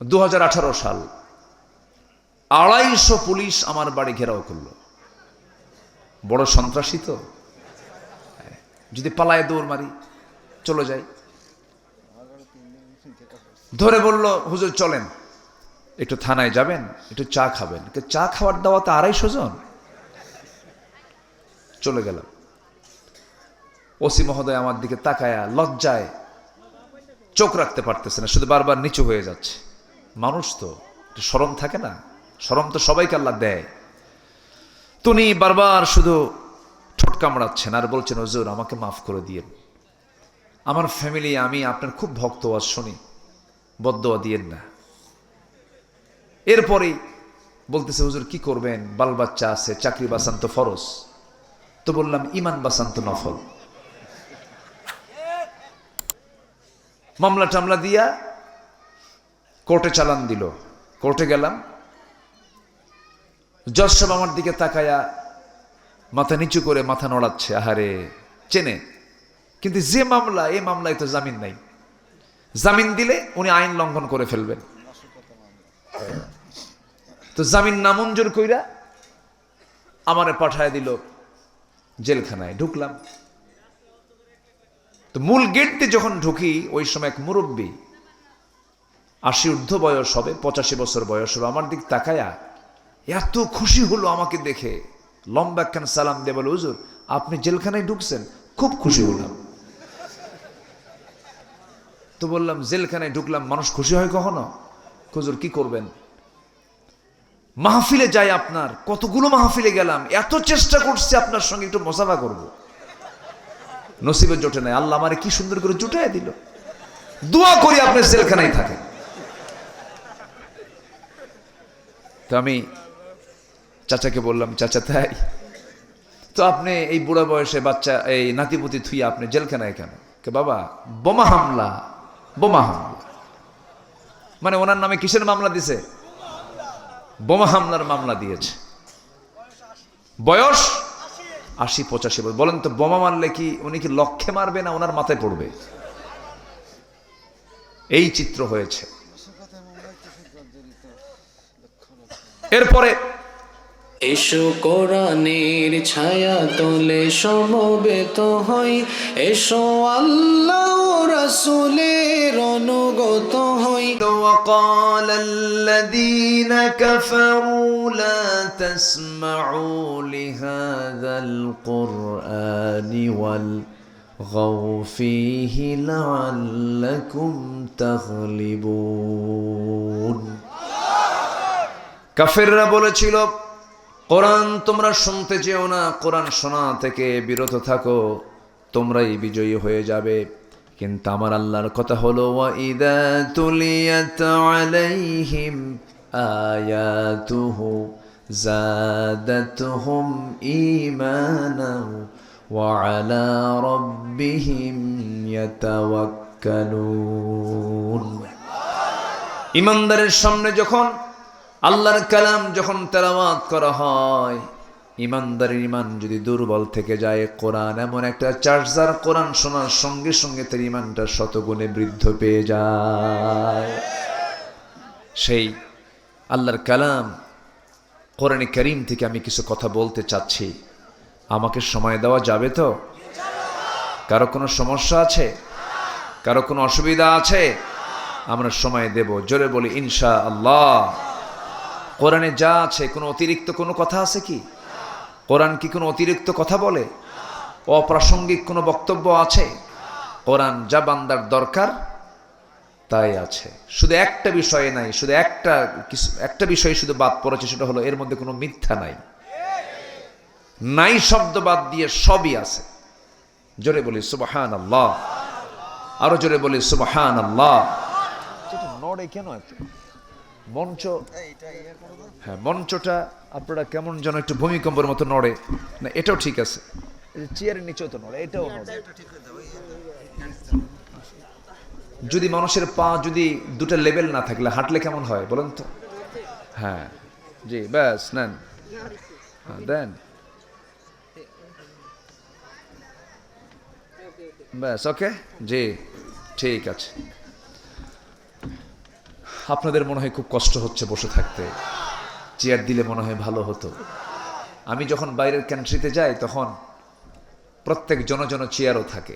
2018 সাল 250 পুলিশ আমার বাড়ি ঘেরাও করলো। বড় সন্ত্রাসী তো, যদি পালায় দৌড় মারি চলে যাই। ধরে বলল, হুজুর চলেন একটু থানায় যাবেন, একটু চা খাবেন। চা খাওয়ার দাওয়াতে 250 জন। চলে গেলাম। ওসি মহোদয় আমার দিকে তাকায়া লজ্জায় চোখ রাখতে পারতেছে না, শুধু বারবার নিচু হয়ে যাচ্ছে। মানুষ তো একটু শরম থাকে না, শরম তো সবাইকে আল্লাহ দেয়। তুমি বারবার শুধু ঠোঁট কামড়াচ্ছেন আর বলছেন, হুজুর আমাকে মাফ করে দিয়েন, আমার ফ্যামিলি, আমি আপনার খুব ভক্ত, আজ শুনি, বদদোয়া দিয়েন না। এরপরেই বলতেছে, হুজুর কি করবেন, বাল বাচ্চা আছে, চাকরি বাঁচান তো ফরজ। তো বললাম, ইমান বাঁচান তো নফল। মামলা টামলা দিয়া কোর্টে চালান দিল। কোর্টে গেলাম, জজ সাহেব আমার দিকে তাকায়া মাথা নিচু করে মাথা নড়াচ্ছে। আহারে, চেনে, কিন্তু যে মামলা, এই মামলায় তো জামিন নাই। জামিন দিলে উনি আইন লঙ্ঘন করে ফেলবেন। তো জামিন নামঞ্জুর কইরা আমারে পাঠায় দিল জেলখানায়। ঢুকলাম তো মূল গেট দিয়ে যখন ঢুকি, ওই সময় এক মুরব্বী, 80 ঊর্ধ্ব বয়স হবে, 85 বছর বয়স হবে, আমার দিক তাকায়া এত খুশি হলো আমাকে দেখে, লম্বা একখান সালাম দিয়ে বলে, হুজুর আপনি জেলখানায় ঢুকছেন, খুব খুশি হলাম। তো বললাম, জেলখানায় ঢুকলাম, মানুষ খুশি হয় কখনো? হুজুর কি করবেন, মাহফিলে যাই, আপনার কতগুলো মাহফিলে গেলাম, এত চেষ্টা করছি আপনার সঙ্গে একটু মোসাফা করব, নসিবে জোটে নাই। আল্লাহ আমারে কি সুন্দর করে জুটাই দিল। দোয়া করি আপনি জেলখানায় থাকেন। তো আমি চাচাকে বললাম, চাচা তাই তো আপনি এই বুড়া বয়সে বাচ্চা, এই নাতিপুতি থুই আপনি জেলখানায় কেন? কে বাবা, বোমা হামলা, বোমা হামলা। মানে ওনার নামে কিসের মামলা দিছে? বোমা হামলার মামলা দিয়েছে। বয়স 80-85 বছর। বলেন তো, বোমা মারলে কি উনি কি লক্ষ্যে মারবে না ওনার মাথায় পড়বে? এই চিত্র হয়েছে। এরপরে এসো কোরআনের ছায়া তোলে সমবেত হই, এসো আল্লাহ রাসূলের অনুগত হই। وقال الذين كفروا لا تسمعوا لهذا القرآن والغوا فيه لعلكم تغلبون। কাফেররা বলেছিল, কোরআন তোমরা শুনতে চেও না, কোরআন শোনা থেকে বিরত থাকো, তোমরাই বিজয়ী হয়ে যাবে। কিন্তু আমার আল্লাহর কথা হলো, ওয়াইদা তুলিয়াত আলাইহিম আয়াতুহু যাদাতুহুম ঈমানাও ওয়া আলা রাব্বিহিম ইয়াতাওয়াক্কালুন। ইমানদারের সামনে যখন আল্লাহর কালাম যখন তেলাওয়াত করা হয়, ইমানদারের ইমান যদি দুর্বল থেকে যায়, কোরআন এমন একটা চার্জার, কোরআন শোনার সঙ্গে সঙ্গে তার ইমানটা শতগুণে বৃদ্ধি পেয়ে যায়। সেই আল্লাহর কালাম কোরআনে কারীম থেকে আমি কিছু কথা বলতে চাচ্ছি। আমাকে সময় দেওয়া যাবে তো? কারো কোনো সমস্যা আছে? কারো কোনো অসুবিধা আছে? আমরা সময় দেব। জোরে বলি ইনশাআল্লাহ। কোরআনে যা আছে, কোনো অতিরিক্ত কোনো কথা আছে কি? কোরআন কি কোনো অতিরিক্ত কথা বলে? অপ্রাসঙ্গিক কোনো বক্তব্য আছে? কোরআন যা বান্দার দরকার তাই আছে। শুধু একটা বিষয়ে নাই, শুধু একটা বিষয়ে শুধু বাদ পড়েছে, সেটা হলো এর মধ্যে কোনো মিথ্যা নাই। নাই শব্দ বাদ দিয়ে সবই আছে। জোরে বলি সুবহানাল্লাহ। আরো জোরে বলি সুবহানাল্লাহ। নড়ে কেন এত? মঞ্চ, হ্যাঁ মঞ্চটা আপনারা কেমন যেন একটু ভূমিকম্পের মতো নড়ে না? এটাও ঠিক আছে, চেয়ারের নিচেও তো নড়ে, এটাও নড়ে। যদি মানুষের পা যদি দুটো লেভেল না থাকলে হাঁটলে কেমন হয় বলেন তো? হ্যাঁ জি, ব্যাস নেন, দেন, ব্যাস, ওকে জি, ঠিক আছে। আপনাদের মনে হয় খুব কষ্ট হচ্ছে বসে থাকতে, চেয়ার দিলে মনে হয় ভালো হতো। আমি যখন বাইরের কান্ট্রিতে যাই তখন প্রত্যেক জন চেয়ারও থাকে,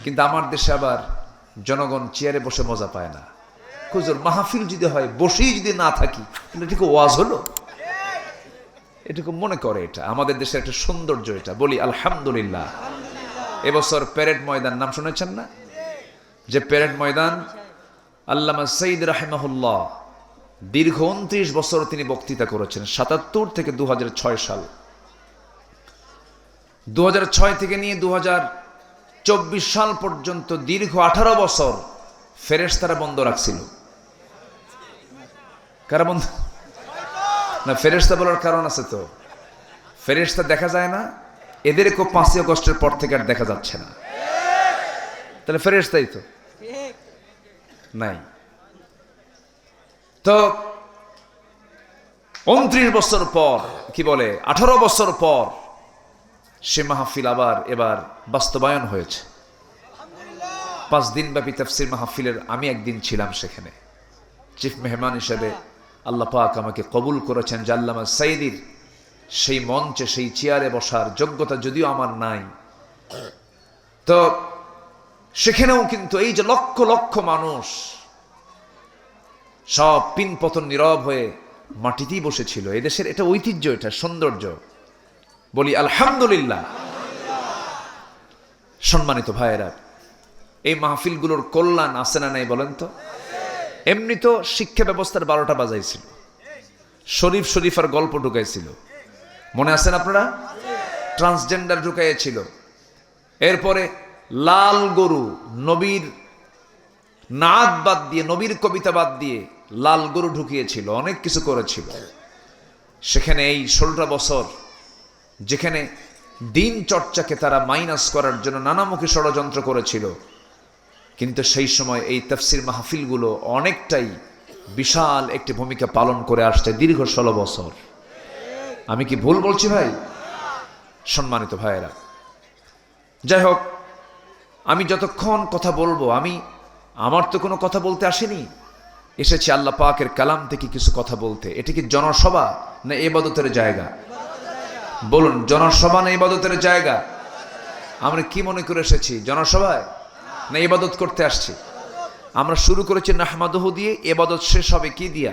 কিন্তু আমার দেশে আবার জনগণ চেয়ারে বসে মজা পায় না। হুজুর মাহফিল যদি হয় বসেই যদি না থাকি তাহলে এটুকু ওয়াজ হলো? এটুকু মনে করে এটা আমাদের দেশের একটা সৌন্দর্য। এটা বলি আলহামদুলিল্লাহ। এবছর প্যারেড ময়দান নাম শুনেছেন না? যে প্যারেড ময়দান আল্লামা সঈদ রাহিমাহুল্লাহ দীর্ঘ 29 বছর তিনি বক্তৃতা করেছেন, 77 থেকে 2006 সাল। 2006 থেকে নিয়ে 2024 সাল পর্যন্ত দীর্ঘ 18 বছর ফেরেশতারা বন্ধ রাখছিল। কারা বন্ধ? না, ফেরেশতা বলার কারণ আছে তো। ফেরেশতা দেখা যায় না, এদেরকেও 5ই আগস্টের পর থেকে আর দেখা যাচ্ছে না। তাহলে ফেরেশতাই তো নাই। তো 29 বছর পর, কি বলে 18 বছর পর সে মাহফিল আবার এবার বাস্তবায়ন হয়েছে। 5 দিন ব্যাপী তাফসীর মাহফিলের আমি একদিন ছিলাম সেখানে চিফ মেহমান হিসেবে। আল্লাহ পাক আমাকে কবুল করেছেন যে আল্লামা সাইদির সেই মঞ্চে সেই চেয়ারে বসার যোগ্যতা যদিও আমার নাই, তো সেখানেও কিন্তু এই যে লক্ষ লক্ষ মানুষ সব পিনপতন নীরব হয়ে মাটিতেই বসেছিল। এদেশের এটা ঐতিহ্য, এটা সৌন্দর্য। বলি আলহামদুলিল্লাহ। সম্মানিত ভাইয়েরা, এই মাহফিলগুলোর কল্যাণ আছে না নাই বলেন তো? এমনি তো শিক্ষা ব্যবস্থার 12টা বাজাইছিল, শরীফার গল্প ঢুকাইছিল, মনে আছেন আপনারা? ট্রান্সজেন্ডার ঢুকাইছিল, এরপরে লাল গরু, নবীর নাদ বাদ দিয়ে, নবীর কবিতা বাদ দিয়ে লাল গরু ঢুকিয়েছিল, অনেক কিছু করেছিল। সেখানে এই 16টা বছর যেখানে দিন চর্চাকে তারা মাইনাস করার জন্য নানামুখী ষড়যন্ত্র করেছিল, কিন্তু সেই সময় এই তাফসীর মাহফিলগুলো অনেকটাই বিশাল একটি ভূমিকা পালন করে আসছে দীর্ঘ 16 বছর। আমি কি ভুল বলছি ভাই? সম্মানিত ভাইয়েরা, যাই হোক, আমি যতক্ষণ কথা বলবো, আমার তো কোনো কথা বলতে আসেনি, এসেছি আল্লাহ পাকের কালাম থেকে কিছু কথা বলতে। এটা কি জনসভা না ইবাদতের জায়গা? বলুন, জনসভা না ইবাদতের জায়গা? আমরা কি মনে করে এসেছি, জনসভায় না ইবাদত করতে আসছি? আমরা শুরু করেছি নাহমাদুহু দিয়ে, ইবাদত শেষ হবে কি দিয়া?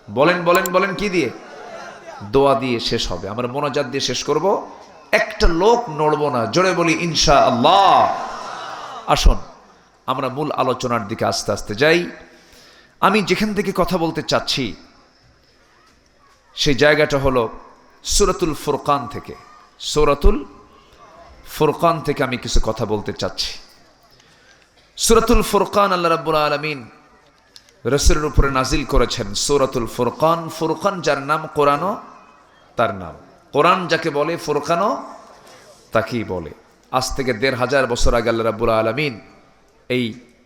বলেন বলেন বলেন, কি দিয়ে? দোয়া দিয়ে শেষ হবে। আমরা মোনাজাত দিয়ে শেষ করব, একটা লোক নড়বো না। জোরে বলি ইনশাআল্লাহ। আসুন আমরা মূল আলোচনার দিকে আস্তে আস্তে যাই। আমি যেখান থেকে কথা বলতে চাচ্ছি সেই জায়গাটা হলো সূরাতুল ফুরকান থেকে। সূরাতুল ফুরকান থেকে আমি কিছু কথা বলতে চাচ্ছি। সূরাতুল ফুরকান আল্লাহ রাব্বুল আলামিন রাসূলের উপরে নাজিল করেছেন। সূরাতুল ফুরকান, ফুরকান যার নাম, কোরআনও তার নাম। কোরআন যাকে বলে ফুরকানও তাকেই বলে। আজ থেকে ১৫০০ বছর আগে আল্লাহ রাব্বুল আলামিন এই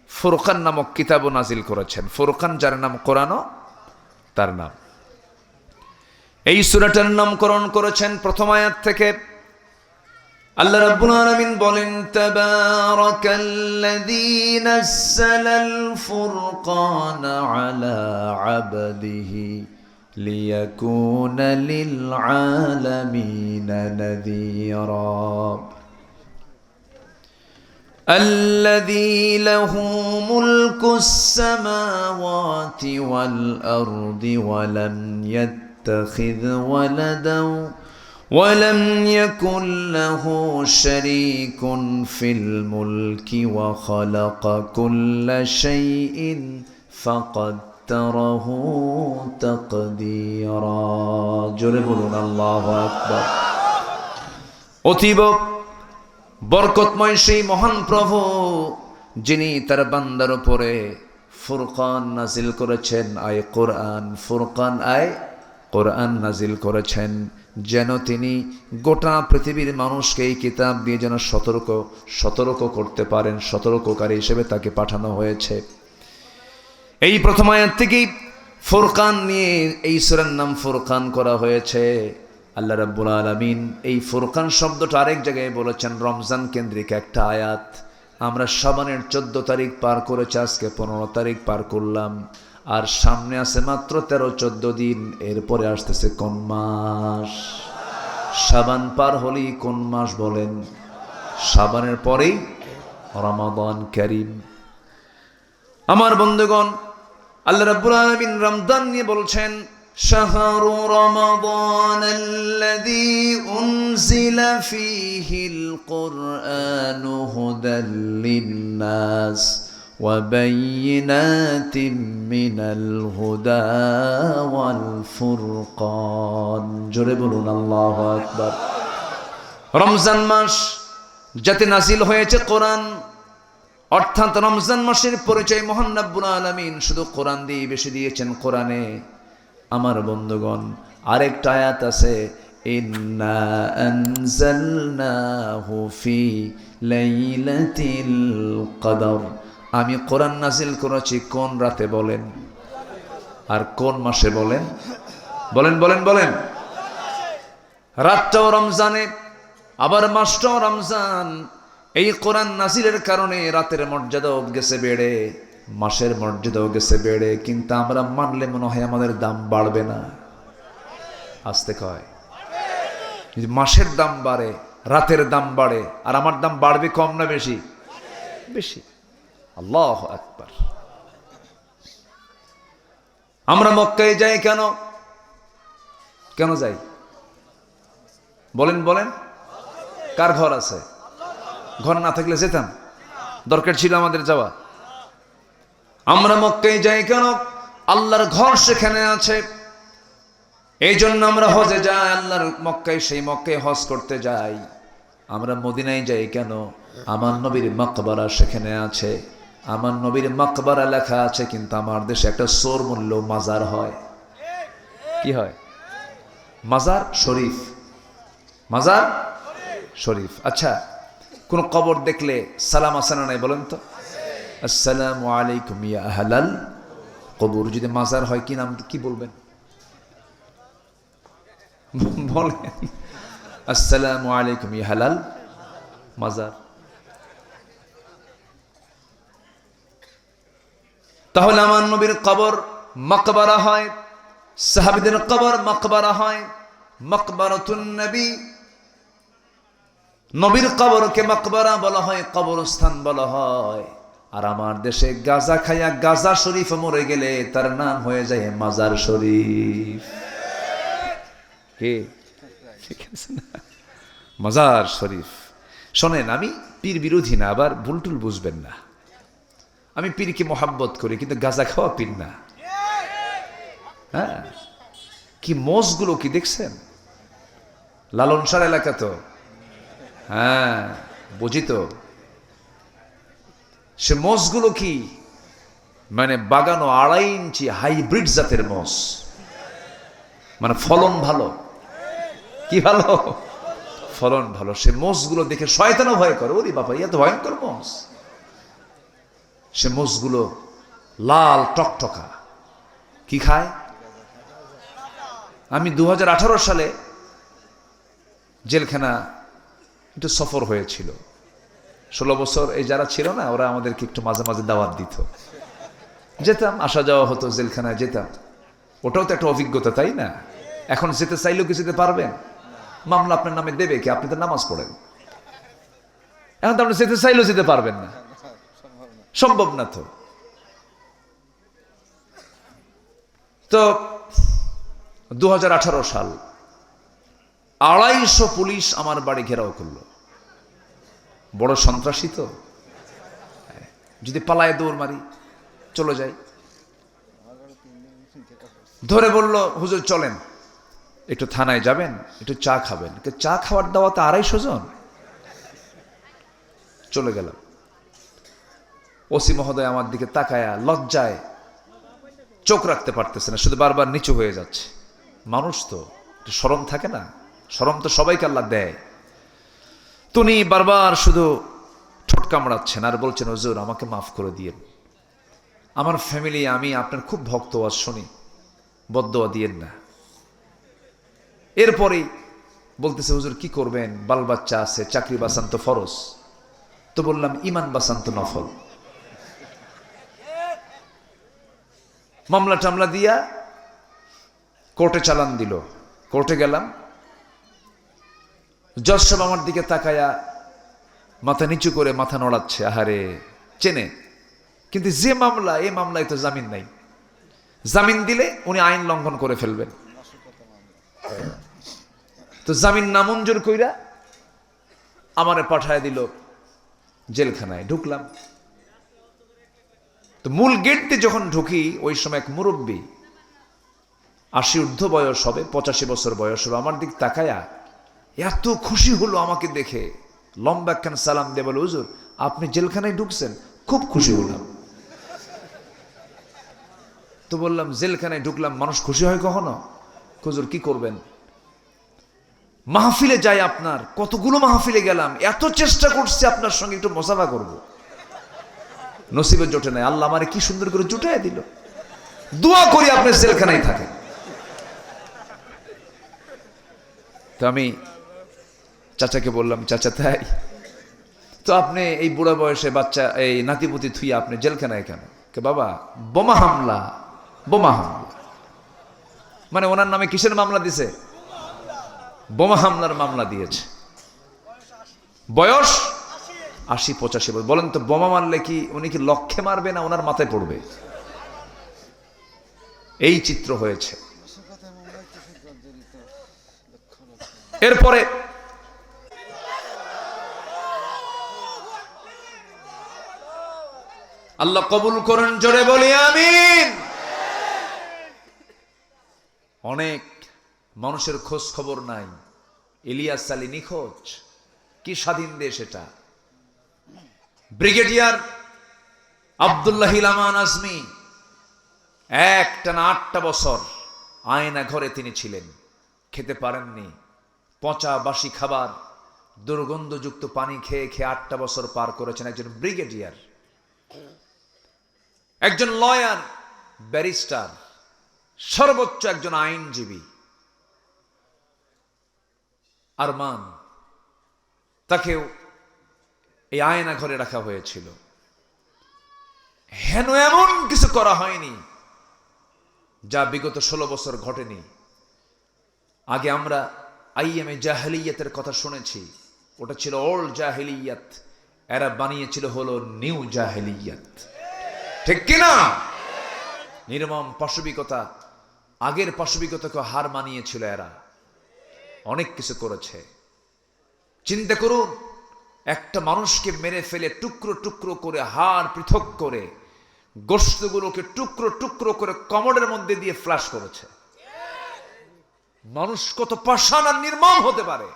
ফুরকান নামক কিতাবও নাজিল করেছেন। ফুরকান যার নাম, কোরআনও তার নাম। এই সূরাটার নামকরণ করেছেন প্রথম আয়াত থেকে। আল্লাহ রাব্বুল আলামিন বলেন, তাবারাকাল্লাযী নাযালাল ফুরকানা আলা আবদিহি লিয়াকুনা লিল আলামিনা নাযীরা الذي له ملك السماوات والأرض ولم يتخذ ولدا ولم يكن له شريك في الملك وخلق كل شيء فقدره تقديرا جربنا الله أكبر অতীব বরকতময় সেই মহান প্রভু যিনি তার বান্দার উপরে ফুরকান নাজিল করেছেন, আয় কোরআন, ফুরকান আয় কোরআন নাজিল করেছেন, যেন তিনি গোটা পৃথিবীর মানুষকে এই কিতাব দিয়ে যেন সতর্ক করতে পারেন। সতর্ককারী হিসেবে তাকে পাঠানো হয়েছে। এই প্রথম আয়াত থেকেই ফুরকান নিয়ে এই সূরার নাম ফুরকান করা হয়েছে। আল্লাহ রাব্বুল আলামিন এই ফুরকান শব্দটা আরেক জায়গায় বলেছেন, রমজান কেন্দ্রিক একটা আয়াত। আমরা শাবানের 14 তারিখ পার করেছি, আজকে 15 তারিখ পার করলাম। আর সামনে আছে মাত্র 13-14 দিন, এরপরে আসতেছে কোন মাস? শাবান পার হলেই কোন মাস বলেন? শাবানের পরেই রমাদান কারীম। আমার বন্ধুগণ, আল্লাহ রাব্বুল আলামিন রমজান নিয়ে বলছেন, শাহরু রমাদানাল্লাযী উনজিলা ফীহিল কুরআনু হুদাল লিন্নাস ওয়া বায়িনাতিন মিনাল হুদা ওয়াল ফুরকান। জোরে বলুন আল্লাহু আকবার। রমজান মাস যাতে নাজিল হয়েছে কোরআন, অর্থাৎ রমজান মাসের পরিচয় মহান রব্বুল আলামিন শুধু কোরআন দিয়ে বেশি দিয়েছেন কোরআনে। আমার বন্ধুগণ, আরেকটা আয়াত আছে, ইন্না আনজালনাহু ফি লাইলাতিল কদর। আমি কোরআন নাজিল করেছি কোন রাতে বলেন? আর কোন মাসে বলেন? বলেন বলেন বলেন। রাতটাও রমজানে, আবার মাসটাও রমজান। এই কোরআন নাজিলের কারণে রাতের মর্যাদাও গেছে বেড়ে, মাসের মর্যাদাও গেছে বেড়ে। কিন্তু আমরা মানলে মনে হয় আমাদের দাম বাড়বে না। আসতে কয় যদি মাসের দাম বাড়ে, রাতের দাম বাড়ে, আর আমার দাম বাড়বে কম না বেশি? বেশি। আল্লাহু আকবার। আমরা মক্কায় যাই কেন? কেন যাই বলেন বলেন? কার ঘর আছে? ঘর না থাকলে যেতাম? দরকার ছিল আমাদের যাওয়া? আমরা মক্কায় যাই কেন? আল্লাহর ঘর সেখানে আছে, এই জন্য আমরা হজে যাই। আল্লাহর মক্কায়, সেই মক্কায় হজ করতে যাই। আমরা মদিনায় যাই কেন? আমার নবীর মাকবারা সেখানে আছে। আমার নবীর মাকবারা লেখা আছে, কিন্তু আমার দেশে একটা সোর মূল্য মাজার হয়। কি হয়? মাজার শরীফ। মাজার শরীফ। আচ্ছা, কোন কবর দেখলে সালাম আছে না নাই বলেন তো? আসসালামু আলাইকুম ইয়া আহলাল কবর। যদি মাজার হয় কি নাম, কি বলবেন? বলেন আসসালামু আলাইকুম ইয়া আহলাল মাজার। তাহলে আমার নবীর কবর মাকবারা হয়, সাহাবীদের কবর মাকবারা হয়। মাকবারাতুন নবী, নবীর কবরকে মাকবারা বলা হয়, কবরস্থান বলা হয়। আর আমার দেশে গাজা খায়া গাজা শরীফ মরে গেলে তার নাম হয়ে যায় মাজার শরীফ। কে? মাজার শরীফ। শোনেন, আমি পীর বিরোধী না, আবার ভুলটুল বুঝবেন না। আমি পীরকে মোহাব্বত করি, কিন্তু গাজা খাওয়া পীর না। হ্যাঁ, কি মোষগুলো কি দেখছেন? লালন শাহ এলাকা তো, হ্যাঁ বুঝি তো। সে মোষগুলো কি মানে বাগানো 2.5 ইঞ্চি হাইব্রিড জাতের মোষ, মানে ফলন ভালো। কি ভালো? ফলন ভালো। সে মোষগুলো দেখে শয়তানও ভয় করে। ওরে বাবা, ইয়া তো ভয়ঙ্কর মোষ। সে মোষগুলো লাল টকটকা। কি খায়? আমি 2018 সালে জেলখানা একটু সফর হয়েছিল। 16 বছর এই যারা ছিল না, ওরা আমাদেরকে একটু মাঝে মাঝে দাওয়াত দিত, যেতাম, আসা যাওয়া হতো, জেলখানায় যেতাম। ওটাও তো একটা অভিজ্ঞতা, তাই না? এখন যেতে চাইলেও কি যেতে পারবেন? মামলা আপনার নামে দেবে কি? আপনি তো নামাজ পড়েন। এখন তো আপনি যেতে চাইলেও যেতে পারবেন না, সম্ভব না। তো 2018 সাল, 250 পুলিশ আমার বাড়ি ঘেরাও করলো। বড় সন্ত্রাসী তো, যদি পালায় দৌড় মারি, চলে যাই। ধরে বলল, হুজুর চলেন, একটু থানায় যাবেন, একটু চা খাবেন। চা খাওয়ার দাওয়াতে 250 জন। চলে গেলাম। ওসি মহোদয় আমার দিকে তাকায়া লজ্জায় চোখ রাখতে পারতেছে না, শুধু বারবার নিচু হয়ে যাচ্ছে। মানুষ তো একটু শরম থাকে না? শরম তো সবাইকে আল্লাহ দেয়। তিনি বারবার শুধু ঠোঁট কামড়াচ্ছেন আর বলছেন, হুজুর আমাকে মাফ করে দিয়েন, আমার ফ্যামিলি, আমি আপনার খুব ভক্ত, আজ শুনি, বদদোয়া দিয়েন না। এরপরেই বলতেছে, হুজুর কি করবেন, বাল বাচ্চা আছে, চাকরি বাঁচান তো ফরজ। তো বললাম, ইমান বাঁচান তো নফল। মামলা টামলা দিয়া কোর্টে চালান দিল। কোর্টে গেলাম, জজ সাহেব আমার দিকে তাকায়া মাথা নিচু করে মাথা নড়াচ্ছে। আহারে, চেনে, কিন্তু যে মামলা, এই মামলায় তো জামিন নাই। জামিন দিলে উনি আইন লঙ্ঘন করে ফেলবেন। তো জামিন নামঞ্জুর কইরা আমারে পাঠায় দিল জেলখানায়। ঢুকলাম তো মূল গেট দিয়ে যখন ঢুকি, ওই সময় এক মুরব্বী, 80 ঊর্ধ্ব বয়স হবে, 85 বছর বয়স হবে, আমার দিক তাকায়া এত খুশি হলো আমাকে দেখে, লম্বা একখান সালাম দিয়ে বলে, হুজুর আপনি জেলখানায় ঢুকছেন, খুব খুশি হলাম। তো বললাম, জেলখানায় ঢুকলাম, মানুষ খুশি হয় কখনো? হুজুর কি করবেন, মাহফিলে যাই, আপনার কতগুলো মাহফিলে গেলাম, এত চেষ্টা করছি আপনার সঙ্গে একটু মোসাফা করব, নসিবে জোটে নাই। আল্লাহ আমারে কি সুন্দর করে জুটাই দিল। দোয়া করি আপনি জেলখানায় থাকেন। তো আমি চাচাকে বললাম, চাচা তাই তো আপনি এই বুড়া বয়সে বাচ্চা, এই নাতিপুতি থুইয়া আপনি জেলখানায় কেন? কে বাবা, বোমা হামলা, বোমা হামলা। মানে ওনার নামে কিসের মামলা দিছে? বোমা হামলার মামলা দিয়েছে। বয়স 80-85 বছর। বলেন তো, বোমা মারলে কি উনি কি লক্ষ্যে মারবে না ওনার মাথায় পড়বে? এই চিত্র হয়েছে। এরপরে আল্লাহ কবুল করেন, জোরে বলি আমিন। অনেক মানুষের খোঁজ খবর নাই। ইলিয়াস আলী নিখোঁজ, কি স্বাধীন দেশ এটা। ব্রিগেডিয়ার আব্দুল্লাহ আমান আজমি একটানা 8টা বছর আয়না ঘরে তিনি ছিলেন, খেতে পারেননি, পচা বাসি খাবার, দুর্গন্ধযুক্ত পানি খেয়ে খেয়ে 8টা বছর পার করেছেন একজন ব্রিগেডিয়ার। একজন লয়ার, ব্যারিস্টার, সর্বোচ্চ একজন আইনজীবী আরমান, তাকেও এই আয়না ঘরে রাখা হয়েছিল। হেন এমন কিছু করা হয়নি যা বিগত 16 বছর ঘটেনি। আগে আমরা আইএমএ জাহেলিয়াতের কথা শুনেছি, ওটা ছিল ওল্ড জাহেলিয়াত, এরা বানিয়েছিল হলো নিউ জাহেলিয়াত, ঠিক কিনা? নির্মম পাশবিকতা, আগের পাশবিকতাকে হার মানিয়েছিল এরা, অনেক কিছু করেছে। চিন্তা করুন, একটা মানুষকে মেরে ফেলে টুকরো টুকরো করে, হাড় পৃথক করে, গোশতগুলোকে টুকরো টুকরো করে কমোডের মধ্যে দিয়ে ফ্ল্যাশ করেছে। মানুষ কত পাষাণ আর নির্মম হতে পারে,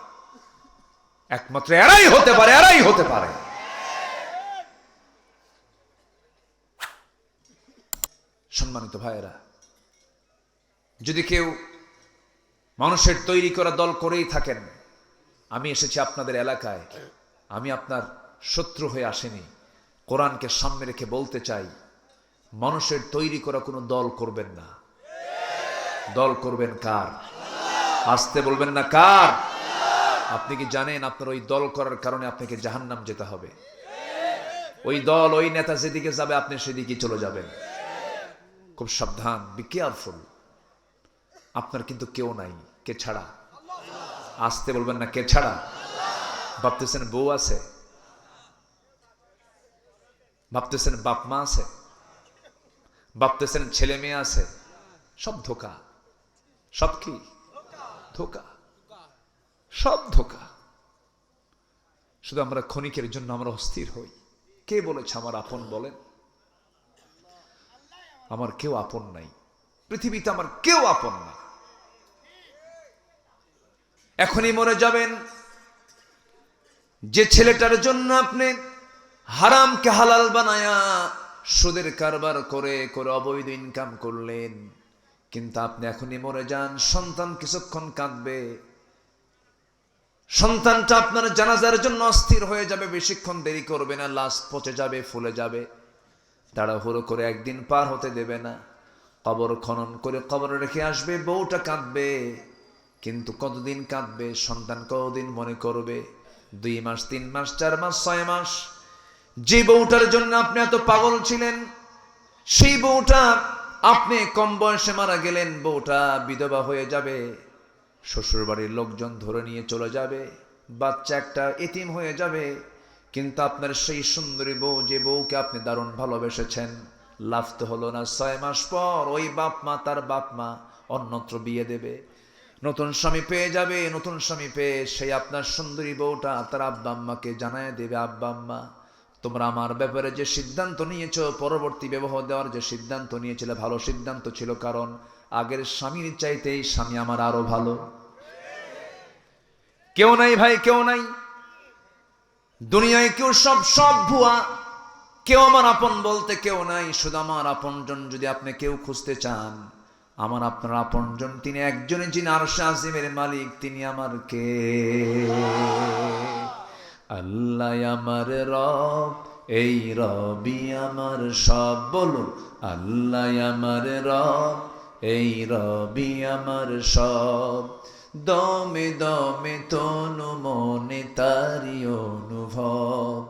একমাত্র এরাই হতে পারে, এরাই হতে পারে। সম্মানিত ভাইয়েরা, যদি কেউ মানুষের তৈরি করা দল করেই থাকেন, আমি এসেছি আপনাদের এলাকায়, আমি আপনার শত্রু হয়ে আসেনি। কোরআনকে সামনে রেখে বলতে চাই, মানুষের তৈরি করা কোনো দল করবেন না। দল করবেন কার? আসতে বলবেন না, কার? আপনি কি জানেন আপনার ওই দল করার কারণে আপনাকে জাহান্নাম যেতে হবে? ওই দল, ওই নেতা যেদিকে যাবে আপনি সেদিকে চলে যাবেন। খুব সাবধান, বি কেয়ারফুল। আপনার কিন্তু কেউ নাই, কে ছাড়া? আসতে বলবেন না, কে ছাড়া? ভাবতেছেন বউ আছে, ভাবতেছেন বাপ মা আছে, ভাবতেছেন ছেলে মেয়ে আছে, সব ধোকা। সব কি ধোকা? সব ধোকা। শুধু আমরা ক্ষণিকের জন্য আমরা অস্থির হই। কে বলেছে আমার আপন? বলেন, আমার কেউ আপন নাই, পৃথিবীতে আমার কেউ আপন না। এখনই মরে যাবেন। যে ছেলেটার জন্য আপনি হারামকে হালাল বানায়া সুদের কারবার করে করে অবৈধ ইনকাম করলেন, কিন্তু আপনি এখনই মরে যান, সন্তান কিছুক্ষণ কাঁদবে, সন্তানটা আপনার জানাজার জন্য অস্থির হয়ে যাবে, বেশিক্ষণ দেরি করবে না, লাশ পচে যাবে, ফুলে যাবে, তাড়াহুড়ো করে একদিন পার হতে দেবে না, কবর খনন করে কবরে রেখে আসবে, বউটা কাঁদবে, কিন্তু কতদিন কাঁদবে, সন্তান কতদিন মনে করবে? 2 মাস, 3 মাস, 4 মাস, 6 মাস। যে বউটার জন্য আপনি এত পাগল ছিলেন, সেই বউটা আপনি কম বয়সে মারা গেলেন, বউটা বিধবা হয়ে যাবে, শ্বশুর বাড়ির লোকজন ধরে নিয়ে চলে যাবে, বাচ্চা একটা এতিম হয়ে যাবে। কিন্তু আপনার সেই সুন্দরী বউ, যে বউকে আপনি দারুণ ভালোবেসেছেন, লাভ তো হলো না। 6 মাস পর ওই বাপ মা, তার বাপ মা অন্যত্র বিয়ে দেবে, নতুন স্বামী পেয়ে যাবে। নতুন স্বামী পেয়ে সেই আপনার সুন্দরী বউটা তার আব্বা আম্মাকে জানায় দেবে, আব্বা আম্মা তোমরা আমার ব্যাপারে যে সিদ্ধান্ত নিয়েছো, পরবর্তী বিবাহ দেওয়ার যে সিদ্ধান্ত নিয়েছিলে, ভালো সিদ্ধান্ত ছিল, কারণ আগের স্বামীর চাইতে এই স্বামী আমার আরো ভালো। কেউ নাই ভাই, কেউ নাই দুনিয়ায়, কেউ সব ভুয়া, কেউ আমার আপন বলতে কেউ নাই। শুধু আমার আপনজন যদি আপনি কেউ খুঁজতে চান, আমার আপনার আপনজন তিনি একজনই, যিনি আরশে আজিমের মালিক, তিনি আমার কে? আল্লাহ আমার রব, এই রবি আমার সব। বলুন আল্লাহ আমার রব, এই রবি আমার সব। দমে দমে তনু মনে তারি অনুভব।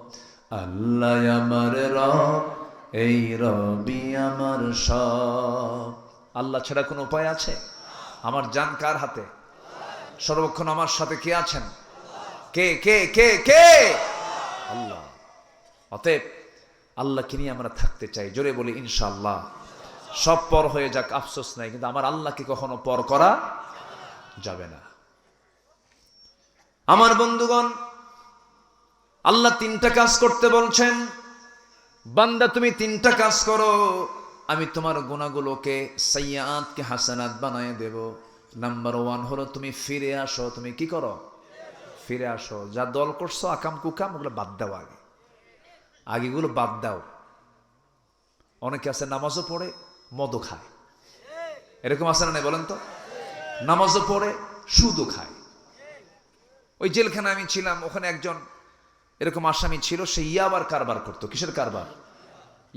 আল্লাহ আমার রব, এই রবি আমার সব। আল্লাহ ছাড়া কোনো উপায় আছে? আমার জান কার হাতে? সর্বক্ষণ আমার সাথে কে আছেন? কে কে কে কে? আল্লাহ। অতএব আল্লাহকে নিয়ে আমরা থাকতে চাই। জোরে বলি ইনশাআল্লাহ। সব পর হয়ে যাক, আফসোস নাই, কিন্তু আমার আল্লাহকে কখনো পর করা যাবে না। আমার বন্ধুগণ, আল্লাহ 3টা কাজ করতে বলছেন। বান্দা তুমি 3টা কাজ করো, আমি তোমার গুনাহগুলোকে, সাইয়্যাতকে হাসানাত বানায় দেব। নাম্বার 1 হলো তুমি ফিরে আসো। তুমি কি করো? ফিরে আসো। যা দল করছো আকাম কুকাম, ওগুলো বাদ দাও। আগেগুলো বাদ দাও। অনেকে আছে নামাজও পড়ে মদও খায়, এরকম আছে না নাই বলেন তো? নামাজও পড়ে সুদও খায়। ওই জেলখানে আমি ছিলাম, ওখানে একজন এরকম আসামি ছিল, সে ইয়াবার কারবার করতো। কিসের কারবার?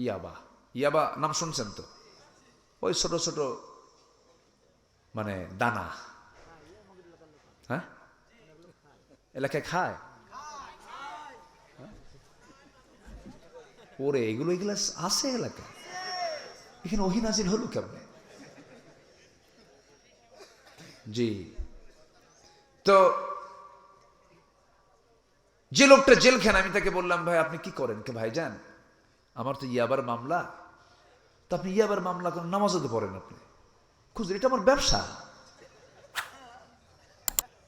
ইয়াবা। ইয়াবা নাম শুনছেন তো? ওই ছোট ছোট মানে দানা, হ্যাঁ, এলাকায় খায়। ওরে এগুলো আছে এলাকায়। এখানে ওহী নাজিল হলো কেমনে? জি। তো যে লোকটা জেলখানে, আমি তাকে বললাম, ভাই আপনি কি করেন? কে ভাই যান, আমার তো ইয়াবার মামলা। তো আপনি ইয়াবার মামলা করেন, নামাজও তো পড়েন আপনি? খুঁজুন, এটা আমার ব্যবসা।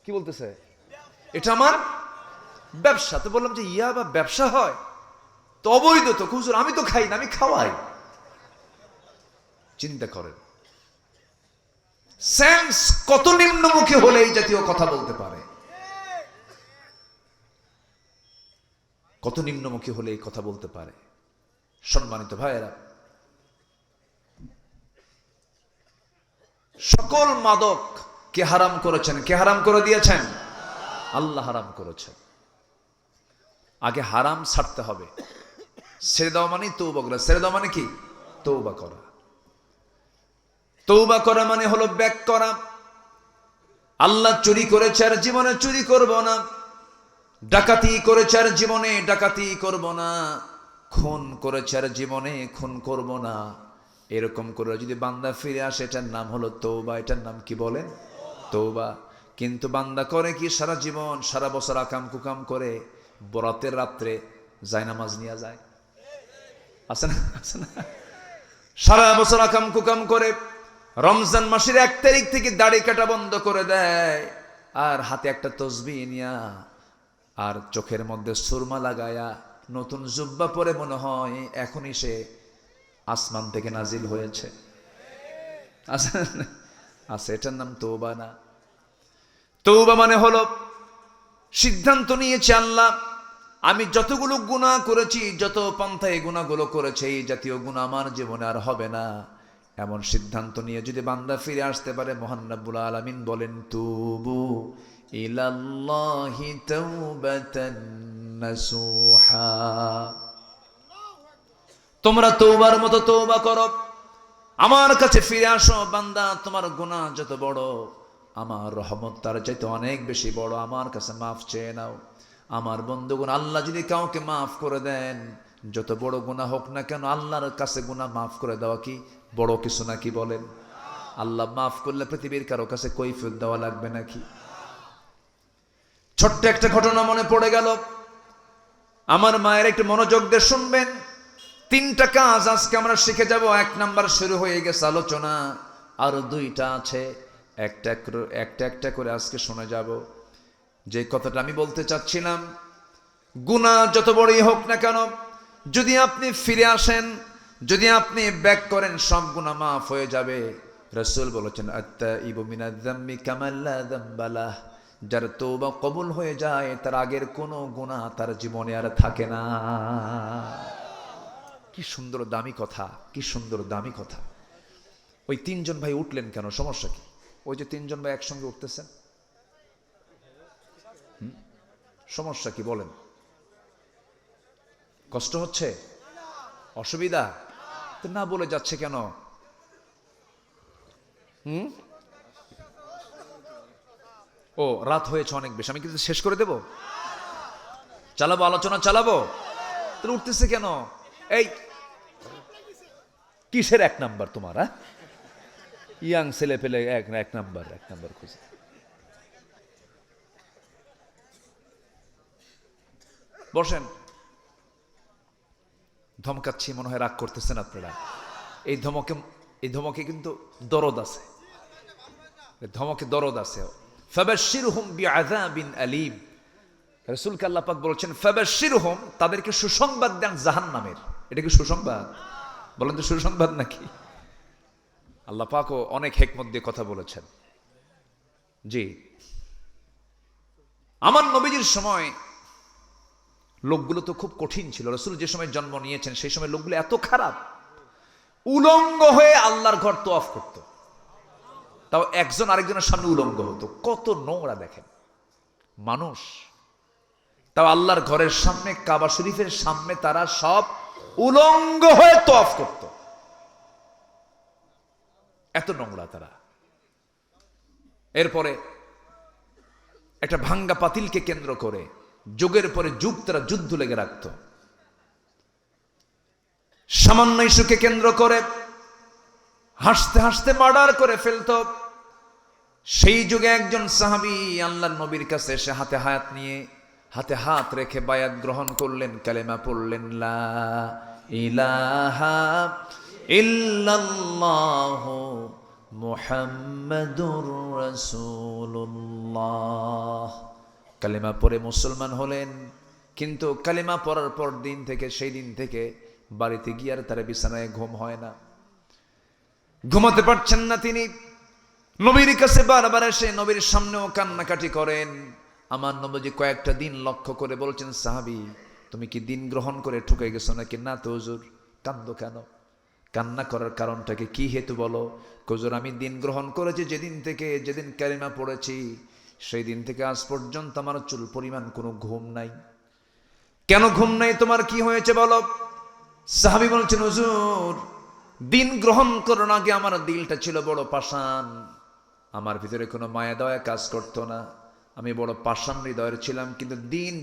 কি বলতেছে? এটা আমার ব্যবসা। তো বললাম যে ইয়াবা ব্যবসা হয় তো অবৈধ তো। খুঁজুন, আমি তো খাই না, আমি খাওয়াই। চিন্তা করেন সেন্স কত নিম্নমুখী হলে এই জাতীয় কথা বলতে পারে, কত নিম্নমুখী হলে এই কথা বলতে পারে। সম্মানিত ভাইয়েরা, সকল মাদক কে হারাম করেছেন? কে হারাম করে দিয়েছেন? আল্লাহ হারাম করেছেন। আগে হারাম ছাড়তে হবে। ছেড়ে দেওয়া মানে তৌবা করা। ছেড়ে দেওয়া মানে কি? তৌবা করা। তৌবা করা মানে হলো ব্যাক করা। আল্লাহ চুরি করেছে আর জীবনে চুরি করব না, ডাকাতি করেছে আর জীবনে ডাকাতি করব না, খুন করেছে আর জীবনে খুন করব না। এরকম করে যদি বান্দা ফিরে আসে, এটার নাম হলো তৌবা। এটার নাম কি বলেন? তৌবা। কিন্তু বান্দা করে কি? সারা জীবন, সারা বছর আকাম কুকাম করে, বরাতের রাত্রে জায়নামাজ নিয়ে যায়। আছে না? আছে না? সারা বছর আকাম কুকাম করে, রমজান মাসের 1 তারিখ থেকে দাড়ি কাটা বন্ধ করে দেয়, আর হাতে একটা তসবিহ নিয়া, আর চোখের মধ্যে সুরমা লাগায়া, নতুন জুব্বা পরে মনে হয় এখনই সে আসমান থেকে নাজিল হয়েছে। আছে। এটার নাম তৌবা না। তৌবা মানে হলো সিদ্ধান্ত নিয়েছে, আল্লাহ আমি যতগুলো গুনাহ করেছি, যত পন্থায় গুনাহগুলো করেছে, এই জাতীয় গুনাহ আমার জীবনে আর হবে না। এমন সিদ্ধান্ত নিয়ে যদি বান্দা ফিরে আসতে পারে, মহান রব্বুল আলামিন বলেন, তুবু ইলাল্লাহি তাওবাতান নাসুহা। তোমরা তওবার মতো তওবা করো, আমার কাছে ফিরে আসো। বান্দা, তোমার গুনাহ যত বড়, আমার রহমত তার চাইতে অনেক বেশি বড়। আমার কাছে মাফ চেয়ে নাও। আমার বন্ধুগণ, আল্লাহ যদি কাউকে মাফ করে দেন, যত বড় গুনাহ হোক না কেন, আল্লাহর কাছে গুনাহ মাফ করে দেওয়া কি বড় কিছু নাকি বলেন? আল্লাহ মাফ করলে পৃথিবীর কারো কাছে কৈফিয়ত দেওয়া লাগবে নাকি? ছোট্ট একটা ঘটনা মনে পড়ে গেল। আমার মায়ের একটু মনোযোগ দিয়ে শুনবেন। 3টা কাজ আজকে আমরা শিখে যাব। 1 নাম্বার শুরু হয়ে গেছে আলোচনা, আরো 2টা আছে, একটা একটা করে আজকে শুনে যাব। যে কথাটা আমি বলতে চাচ্ছিলাম, গুনাহ যত বড়ই হোক না কেন, যদি আপনি ফিরে আসেন, যদি আপনি ব্যাক করেন, সব গুনাহ মাফ হয়ে যাবে। রাসূল বলেছেন, আত-তাইবু মিনাজ যামবি কামান লা যামবা লাহ। যার তওবা কবুল হয়ে যায়, তার আগের কোনো গুনাহ তার জীবনে আর থাকে না। কি সুন্দর দামি কথা, কি সুন্দর দামি কথা। ওই 3জন ভাই উঠলেন কেন? সমস্যা কি? ওই যে 3জন ভাই একসঙ্গে উঠতেছেন, সমস্যা কি বলেন? কষ্ট হচ্ছে? অসুবিধা? তো না বলে যাচ্ছে কেন? ও রাত হয়েছে অনেক বেশি, আমি কিন্তু শেষ করে দেব, চালাবো, আলোচনা চালাবো। তাহলে উঠতেছে কেন? এই কিসের 1 নাম্বার তোমার? ইয়াং ছেলে পেলে এক নাম্বার খুঁজে। বসেন। ধমকাচ্ছি মনে হয় রাগ করতেছেন আপনারা। এই ধমকে কিন্তু দরদ আছে, ধমকে দরদ আছে। ফাবাশশিরহুম বিআযাবিন আলীম। রাসূলকে আল্লাহ পাক বলেছেন ফাবাশশিরহুম, তাদেরকে সুসংবাদ দেন জাহান্নামের। এটা কি সুসংবাদ? বলেন তো সুসংবাদ নাকি? আল্লাহ পাকও অনেক হিকমত দিয়ে কথা বলেছেন। জি, আমার নবীজির সময় লোকগুলো তো খুব কঠিন ছিল। রাসূল যে সময় জন্ম নিয়েছেন সেই সময় লোকগুলো এত খারাপ, উলঙ্গ হয়ে আল্লাহর ঘর তওয়াফ করত। তাও একজন আরেকজনের সামনে উলঙ্গ হতো। কত নোংরা দেখেন মানুষ। তাও আল্লাহর ঘরের সামনে, কাবা শরীফের সামনে তারা সব উলঙ্গ হয়ে তওয়াফ করত। এত নোংরা তারা। এরপরে একটা ভাঙ্গা পাতিলকে কেন্দ্র করে যুগের পরে যুগ তারা যুদ্ধ লেগে রাখত। সামান্য ইস্যুকে কেন্দ্র করে হাসতে হাসতে মার্ডার করে ফেলত। সেই যুগে একজন সাহাবী আল্লাহর নবীর কাছে এসে হাতে হাত রেখে বায়াত গ্রহণ করলেন, কালেমা পড়লেন, লা ইলাহা ইল্লাল্লাহু মুহাম্মাদুর রাসূলুল্লাহ। কালেমা পড়ে মুসলমান হলেন। কিন্তু কালেমা পড়ার পর সেই দিন থেকে বাড়িতে গিয়ে আর তার বিছানায় ঘুম হয় না, ঘুমাতে পারছেন না তিনি। নবীর কাছে বারবার এসে নবীর সামনেও কান্নাকাটি করেন। আমার নবীজি কয়েকটা দিন লক্ষ্য করে বলছেন, সাহাবী তুমি কি দিন গ্রহণ করে ঠকে গেছো নাকি? না তো হুজুর। কান্দো কেন? কান্না করার কারণটাকে কি হেতু বলো? হুজুর আমি দিন গ্রহণ করেছি যেদিন কালিমা পড়েছি সেই দিন থেকে আজ পর্যন্ত আমার চুল পরিমাণ কোনো ঘুম নাই। কেন ঘুম নাই? তোমার কি হয়েছে বলো? সাহাবী বলছেন, হুজুর দিন গ্রহণ করার আগে আমার দিলটা ছিল বড় পাষাণ, আমার ভিতরে কোনো মায়া দয়া কাজ করতো না, আমি বড় পাষাণ হৃদয়ের ছিলাম। কিন্তু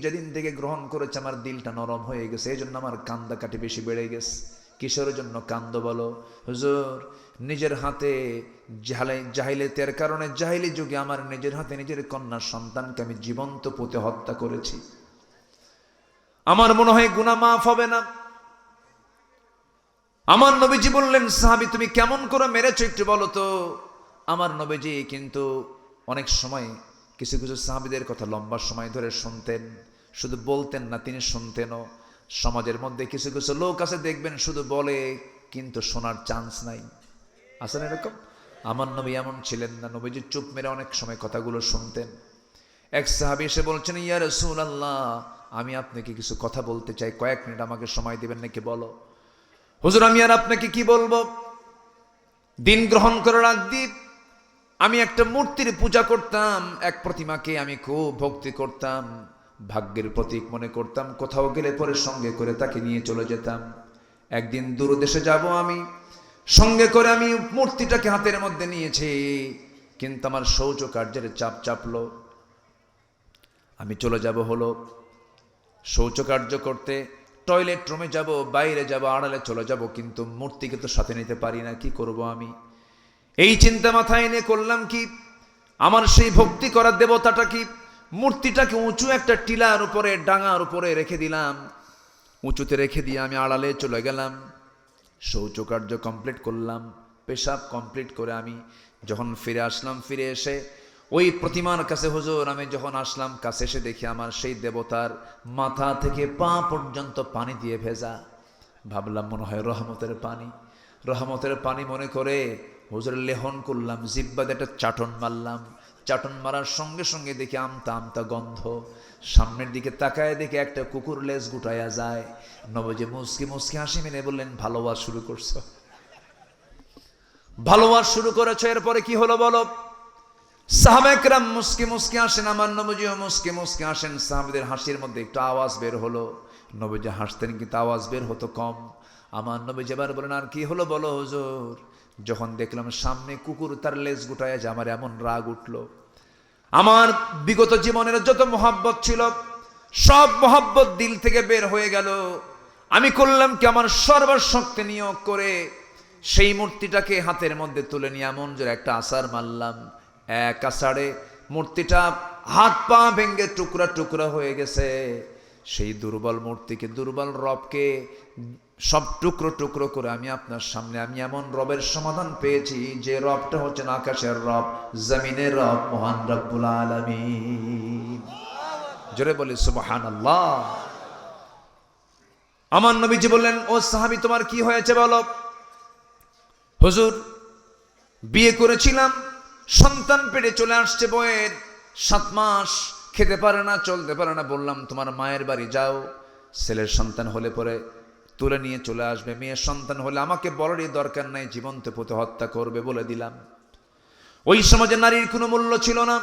যেদিন থেকে গ্রহণ করেছে আমার দিলটা নরম হয়ে গেছে, এই জন্য আমার কান্দাকাটি বেশি বেড়ে গেছে। কিসের জন্য কান্দো বলো? হুজুর নিজের হাতে জাহিলিয়াতের কারণে, জাহিলি যুগে আমার নিজের হাতে নিজের কন্যা সন্তানকে আমি জীবন্ত পুঁতে হত্যা করেছি। আমার মনে হয় গুনাহ মাফ হবে না। আমার নবীজি বললেন, সাহাবী তুমি কেমন করে মেরেছো একটু বলো তো। আমার নবীজি কিন্তু অনেক সময় কিছু কিছু সাহাবীদের কথা লম্বা সময় ধরে শুনতেন, শুধু বলতেন না, তিনি শুনতেনও। সমাজের মধ্যে কিছু কিছু লোক আছে দেখবেন শুধু বলে কিন্তু শোনার চান্স নাই, আছেন এরকম? আমার নবী এমন ছিলেন না। নবীজি চুপ মেরে অনেক সময় কথাগুলো শুনতেন। এক সাহাবী এসে বলছেন, ইয়া রাসূলুল্লাহ আমি আপনাকে কিছু কথা বলতে চাই, কয়েক মিনিট আমাকে সময় দিবেন নাকি? বলো। হুজুর আমি আর আপনাকে কি বলবো, দিন গ্রহণ করার আগে আমি একটা মূর্তির পূজা করতাম, এক প্রতিমাকে আমি খুব ভক্তি করতাম, ভাগ্যের প্রতীক মনে করতাম। কোথাও গেলে পরে সঙ্গে করে তাকে নিয়ে চলে যেতাম। একদিন দূর দেশে যাব আমি, সঙ্গে করে আমি মূর্তিটাকে হাতের মধ্যে নিয়েছি, কিন্তু আমার শৌচ কার্যের চাপ চাপলো, আমি চলে যাব হলো শৌচ কার্য করতে। টয়লেট রুমে যাব, বাইরে যাব, আড়ালে চলে যাব, কিন্তু মূর্তিকে তো সাথে নিতে পারি না, কি করব আমি? এই চিন্তা মাথায় এনে করলাম কি, আমার সেই ভক্তি করার দেবতাটা কি, মূর্তিটাকে উঁচু একটা টিলার উপরে, ডাঙার উপরে রেখে দিলাম। উঁচুতে রেখে দিয়ে আমি আড়ালে চলে গেলাম, শৌচকার্য কমপ্লিট করলাম, পেশাব কমপ্লিট করে আমি যখন ফিরে আসলাম, ফিরে এসে ওই প্রতিমার কাছে হুজুর আমি যখন আসলাম, কাছে এসে দেখি আমার সেই দেবতার মাথা থেকে পা পর্যন্ত পানি দিয়ে ভেজা। ভাবলাম মনে হয় রহমতের পানি, রহমতের পানি মনে করে হুজুরের লেহন করলাম, জিব্বাতে একটা চাটন মারলাম। চাটন মারার সঙ্গে সঙ্গে দেখি আমতা আমতা গন্ধ। সামনের দিকে তাকায় দেখে একটা কুকুর লেজ গুটাইয়া যায়। নবজি মুসকি মুসকি হাসি মেনে বললেন, ভালোবাস শুরু করছো, ভালোবাস শুরু করেছো, এরপরে কি হলো বলো? সাহাবা একরাম মুসকি মুসকি আসেন, আমার নবজিও মুসকি মুসকি আসেন। সাহাবাদের হাসির মধ্যে একটু আওয়াজ বের হলো। নবজি হাসতেন কিন্তু আওয়াজ বের হতো কম। আমার নবজি এবার বলেন, আর কি হলো বলো হুজুর? যখন দেখলাম সামনে কুকুর তার লেজ গুটায় যে, আমার এমন রাগ উঠলো। আমার বিগত জীবনের যত মহাব্বত ছিল সব মহাব্বত দিল থেকে বের হয়ে গেল। আমি করলাম কি, আমার সর্বশক্তি নিয়োগ করে সেই মূর্তিটাকে হাতের মধ্যে তুলে নিয়ে এমন জোরে একটা আছাড় মারলাম, এক আছাড়ে মূর্তিটা হাত পা ভেঙে টুকরা টুকরা হয়ে গেছে। সেই দুর্বল মূর্তিকে, দুর্বল রবকে সব টুকরো টুকরো করে আমি আপনার সামনে, আমি এমন রবের সমাধান পেয়েছি যে রবটা হচ্ছেন আকাশের রব, জমিনের রব, মহান রব্বুল আলামিন। জোরে বলি সুবহানাল্লাহ। আমার নবীজি বললেন, ও সাহাবী তোমার কি হয়েছে বলো? হুজুর বিয়ে করেছিলাম, সন্তান পেটে চলে আসছে, বয়ের 7 মাস, খেতে পারে না, চলতে পারে না। বললাম তোমার মায়ের বাড়ি যাও, ছেলের সন্তান হলে পরে তুলে নিয়ে চলে আসবে, মেয়ের সন্তান হলে আমাকে বলারই দরকার নাই, জীবন্ত পুঁতে হত্যা করবে বলে দিলাম। ওই সমাজে নারীর কোনো মূল্য ছিল না।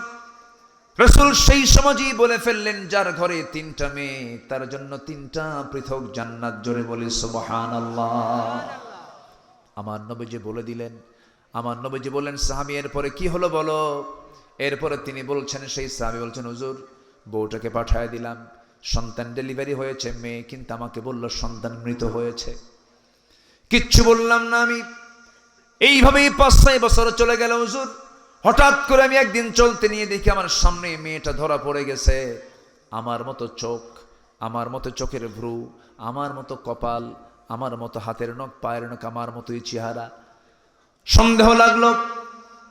রাসূল সেই সমাজই বলে ফেললেন, যার ঘরে 3টা মেয়ে তার জন্য 3টা পৃথক জান্নাত। জোরে বলি সুবহানাল্লাহ। আমার নবীজি বলে দিলেন, আমার নবীজি বললেন, সাহাবী এরপরে কি হলো বলো? এরপরে তিনি বলছেন, সেই সাহাবী বলছেন, হুজুর বউটাকে পাঠায় দিলাম, সন্তান ডেলিভারি হয়েছে, মেয়ে কিন্তু আমাকে বলল সন্তান মৃত হয়েছে। কিচ্ছু বললাম না আমি। এইভাবেই 5-6 বছর চলে গেল হুজুর। হঠাৎ করে আমি একদিন চলতে নিয়ে দেখি আমার সামনে মেয়েটা ধরা পড়ে গেছে। আমার মতো চোখ, আমার মতো চোখের ভ্রু, আমার মতো কপাল, আমার মতো হাতের নখ, পায়ের নখ, আমার মতোই চেহারা। সন্দেহ লাগলো,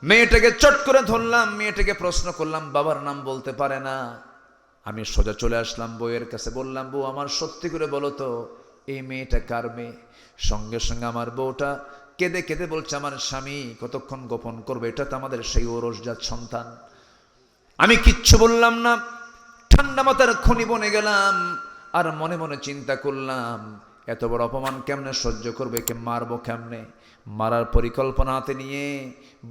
মেয়েটাকে চট করে ধরলাম, মেয়েটাকে প্রশ্ন করলাম, বাবার নাম বলতে পারে না। আমি সোজা চলে আসলাম বউয়ের কাছে, বললাম, বউ আমার সত্যি করে বলো তো এই মেয়েটা কার মেয়ে? সঙ্গে সঙ্গে আমার বউটা কেঁদে কেঁদে বলছে, আমার স্বামী কতক্ষণ গোপন করবে, এটা তো আমাদের সেই ওরসজাত সন্তান। আমি কিচ্ছু বললাম না, ঠান্ডা মাথার খনি বনে গেলাম। আর মনে মনে চিন্তা করলাম, এত বড় অপমান কেমনে সহ্য করবে, কে মারবো কেমনে? মারার পরিকল্পনা হাতে নিয়ে